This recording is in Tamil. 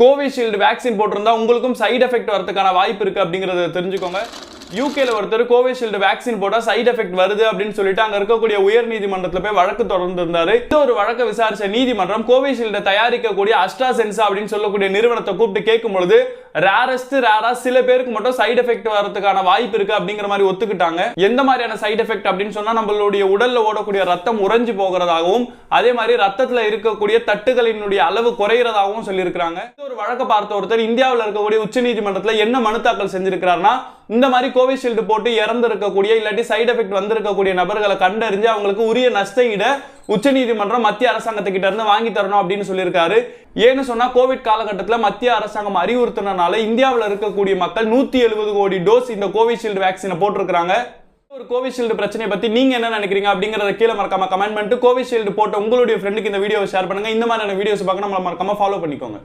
கோவிஷீல்டு வேக்சின் போட்டிருந்தா உங்களுக்கும் சைடு எஃபெக்ட் வரதுக்கான வாய்ப்பு இருக்கு அப்படிங்கறத தெரிஞ்சுக்கோங்க. யூகேல ஒருத்தர் கோவிஷீல்டு வேக்சின் போட்டா சைடு எஃபெக்ட் வருது அப்படின்னு சொல்லிட்டு அங்க இருக்கக்கூடிய உயர் நீதிமன்றத்துல போய் வழக்கு தொடர்ந்து இருந்தாரு. இந்த ஒரு வழக்கை விசாரிச்ச நீதிமன்றம் கோவிஷீல்டை தயாரிக்கக்கூடிய அஸ்ட்ராசென்சா அப்படின்னு சொல்லக்கூடிய நிறுவனத்தை கூப்பிட்டு கேட்கும் பொழுது ரேரா சில பேருக்கு மட்டும் சைடு எஃபெக்ட் வரதுக்கான வாய்ப்பு இருக்கு அப்படிங்கிற மாதிரி ஒத்துக்கிட்டாங்க. எந்த மாதிரியான சைடு எஃபெக்ட் அப்படின்னு சொன்னா நம்மளுடைய உடல்ல ஓடக்கூடிய ரத்தம் உறைஞ்சு போகிறதாகவும் அதே மாதிரி ரத்தத்துல இருக்கக்கூடிய தட்டுகளினுடைய அளவு குறைகிறதாகவும் சொல்லியிருக்காங்க. ஒரு வழக்கை பார்த்த ஒருத்தர் இந்தியாவில் இருக்கக்கூடிய உச்ச நீதிமன்றத்தில் என்ன மனு தாக்கல் செஞ்சிருக்கிறார்னா, இந்த மாதிரி கோவிஷீல்டு போட்டு இறந்து இருக்கக்கூடிய இல்லாட்டி சைடு எஃபெக்ட் வந்திருக்கக்கூடிய நபர்களை கண்டறிஞ்சு அவங்களுக்கு உரிய நஷ்ட ஈட உச்ச நீதிமன்றம் மத்திய அரசாங்கத்துக்கிட்ட இருந்து வாங்கி தரணும் அப்படின்னு சொல்லியிருக்காரு. ஏன்னு சொன்னா கோவிட் காலகட்டத்தில் மத்திய அரசாங்கம் அறிவுறுத்தினால இந்தியாவில் இருக்கக்கூடிய மக்கள் 170 கோடி டோஸ் இந்த கோவிஷீல்டு வேக்சினை போட்டிருக்காங்க. ஒரு கோவிஷீல்டு பிரச்சனை பத்தி நீங்க என்ன நினைக்கிறீங்க அப்படிங்கறத கீழே மறக்காம கமெண்ட் பண்ணிட்டு கோவிஷீல்டு போட்ட உங்களுடைய ஃப்ரெண்டுக்கு இந்த வீடியோவை ஷேர் பண்ணுங்க. இந்த மாதிரியான வீடியோஸ் பார்க்க நம்மள மறக்காம ஃபாலோ பண்ணிக்கோங்க.